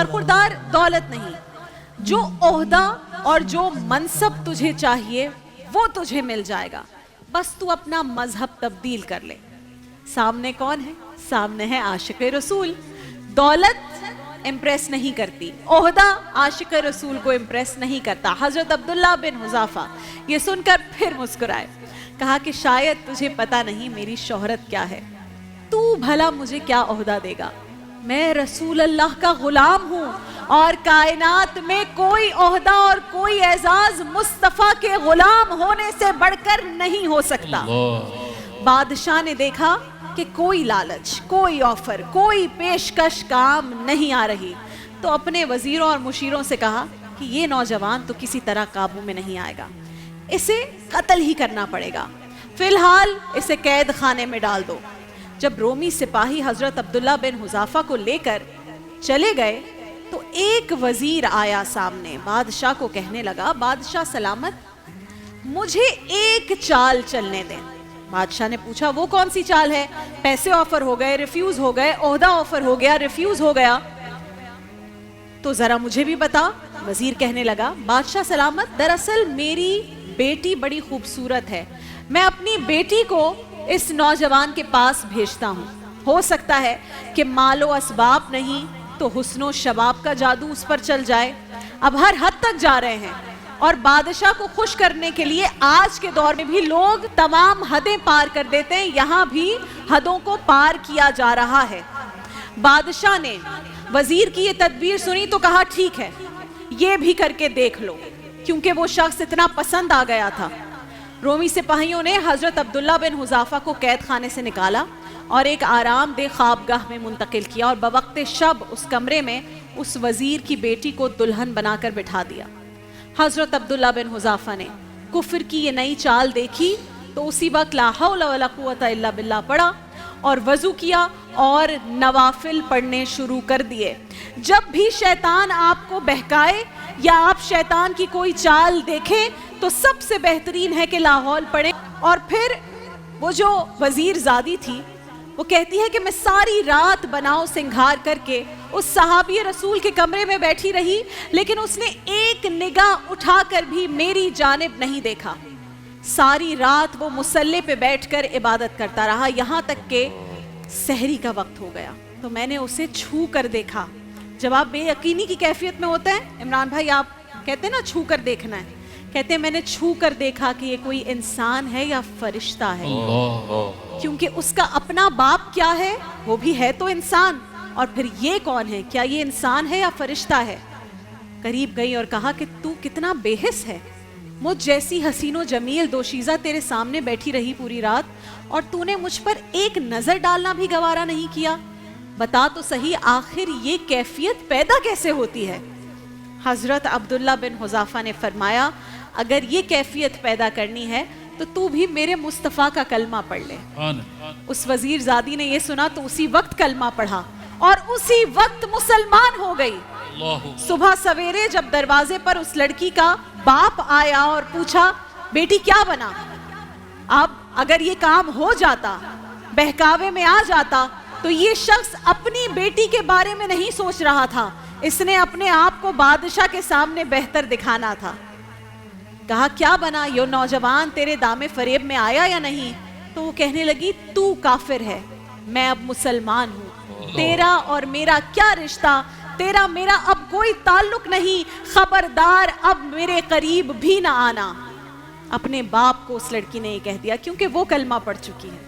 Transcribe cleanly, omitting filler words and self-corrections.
برخوردار دولت نہیں، جو عہدہ اور جو منصب تجھے چاہیے وہ تجھے مل جائے گا، بس تو اپنا مذہب تبدیل کر لے۔ سامنے کون ہے؟ سامنے ہے عاشق رسول۔ دولت امپریس نہیں کرتی، عہدہ عاشق رسول کو امپریس نہیں کرتا۔ حضرت عبداللہ بن حذافہ یہ سن کر پھر مسکرائے، کہا کہ شاید تجھے پتا نہیں میری شہرت کیا ہے، تو بھلا مجھے کیا عہدہ دے گا؟ میں رسول اللہ کا غلام ہوں، اور کائنات میں کوئی عہدہ اور کوئی اعزاز مصطفیٰ کے غلام ہونے سے بڑھ کر نہیں ہو سکتا۔ بادشاہ نے دیکھا کہ کوئی لالچ، کوئی آفر، کوئی پیشکش کام نہیں آ رہی، تو اپنے وزیروں اور مشیروں سے کہا کہ یہ نوجوان تو کسی طرح قابو میں نہیں آئے گا، اسے قتل ہی کرنا پڑے گا، فی الحال اسے قید خانے میں ڈال دو۔ جب رومی سپاہی حضرت عبداللہ بن حذافہ کو لے کر چلے گئے تو ایک وزیر آیا سامنے، بادشاہ کو کہنے لگا، بادشاہ سلامت، مجھے ایک چال چلنے دیں۔ بادشاہ نے پوچھا وہ کون سی چال ہے؟ پیسے آفر ہو گئے، ریفیوز ہو گئے، عہدہ آفر ہو گیا، ریفیوز ہو گیا، تو ذرا مجھے بھی بتا۔ وزیر کہنے لگا، بادشاہ سلامت، دراصل میری بیٹی بڑی خوبصورت ہے، میں اپنی بیٹی کو اس نوجوان کے پاس بھیجتا ہوں، ہو سکتا ہے کہ مال و اسباب نہیں تو حسن و شباب کا جادو اس پر چل جائے۔ اب ہر حد تک جا رہے ہیں، اور بادشاہ کو خوش کرنے کے لیے آج کے دور میں بھی لوگ تمام حدیں پار کر دیتے ہیں، یہاں بھی حدوں کو پار کیا جا رہا ہے۔ بادشاہ نے وزیر کی یہ تدبیر سنی تو کہا ٹھیک ہے، یہ بھی کر کے دیکھ لو، کیونکہ وہ شخص اتنا پسند آ گیا تھا۔ رومی سپاہیوں نے حضرت عبداللہ بن حذافہ کو قید خانے سے نکالا اور ایک آرام دہ خوابگاہ میں منتقل کیا، اور بوقت شب اس کمرے میں اس وزیر کی بیٹی کو دلہن بنا کر بٹھا دیا۔ حضرت عبداللہ بن حذافہ نے کفر کی یہ نئی چال دیکھی تو اسی وقت لا حول ولا قوت الا باللہ پڑھا اور وضو کیا اور نوافل پڑھنے شروع کر دیے۔ جب بھی شیطان آپ کو بہکائے یا آپ شیطان کی کوئی چال دیکھیں تو سب سے بہترین ہے کہ لاحول پڑھیں۔ اور پھر وہ جو وزیر زادی تھی وہ کہتی ہے کہ میں ساری رات بناؤ سنگھار کر کے اس صحابی رسول کے کمرے میں بیٹھی رہی، لیکن اس نے ایک نگاہ اٹھا کر بھی میری جانب نہیں دیکھا۔ ساری رات وہ مصلی پہ بیٹھ کر عبادت کرتا رہا، یہاں تک کہ سحری کا وقت ہو گیا تو میں نے اسے چھو کر دیکھا۔ جب آپ بے یقینی کی کیفیت میں ہوتے ہیں، عمران بھائی آپ کہتے ہیں نا چھو کر دیکھنا ہے، کہتے ہیں میں نے چھو کر دیکھا کہ یہ کوئی انسان ہے یا فرشتہ ہے، کیونکہ اس کا اپنا باپ کیا ہے، وہ بھی ہے تو انسان، اور پھر یہ کون ہے، کیا یہ انسان ہے یا فرشتہ ہے؟ قریب گئی اور کہا کہ تو کتنا بے حس ہے، مجھ جیسی حسین و جمیل دوشیزہ تیرے سامنے بیٹھی رہی پوری رات اور تو نے مجھ پر ایک نظر ڈالنا بھی گوارا نہیں کیا، بتا تو صحیح آخر یہ کیفیت پیدا کیسے ہوتی ہے؟ حضرت عبداللہ بن حذافہ نے فرمایا اگر یہ کیفیت پیدا کرنی ہے تو بھی میرے مصطفیٰ کا کلمہ پڑھ لے۔ اس وزیر زادی نے یہ سنا تو اسی وقت کلمہ پڑھا اور اسی وقت مسلمان ہو گئی۔ صبح سویرے جب دروازے پر اس لڑکی کا باپ آیا اور پوچھا بیٹی کیا بنا، اب اگر یہ کام ہو جاتا، بہکاوے میں آ جاتا تو یہ شخص اپنی بیٹی کے بارے میں نہیں سوچ رہا تھا، اس نے اپنے آپ کو بادشاہ کے سامنے بہتر دکھانا تھا۔ کہا کیا بنا، یہ نوجوان تیرے دامے فریب میں آیا یا نہیں؟ تو وہ کہنے لگی تو کافر ہے، میں اب مسلمان ہوں، تیرا اور میرا کیا رشتہ، تیرا میرا اب کوئی تعلق نہیں، خبردار اب میرے قریب بھی نہ آنا۔ اپنے باپ کو اس لڑکی نے یہ کہہ دیا کیونکہ وہ کلمہ پڑھ چکی ہے۔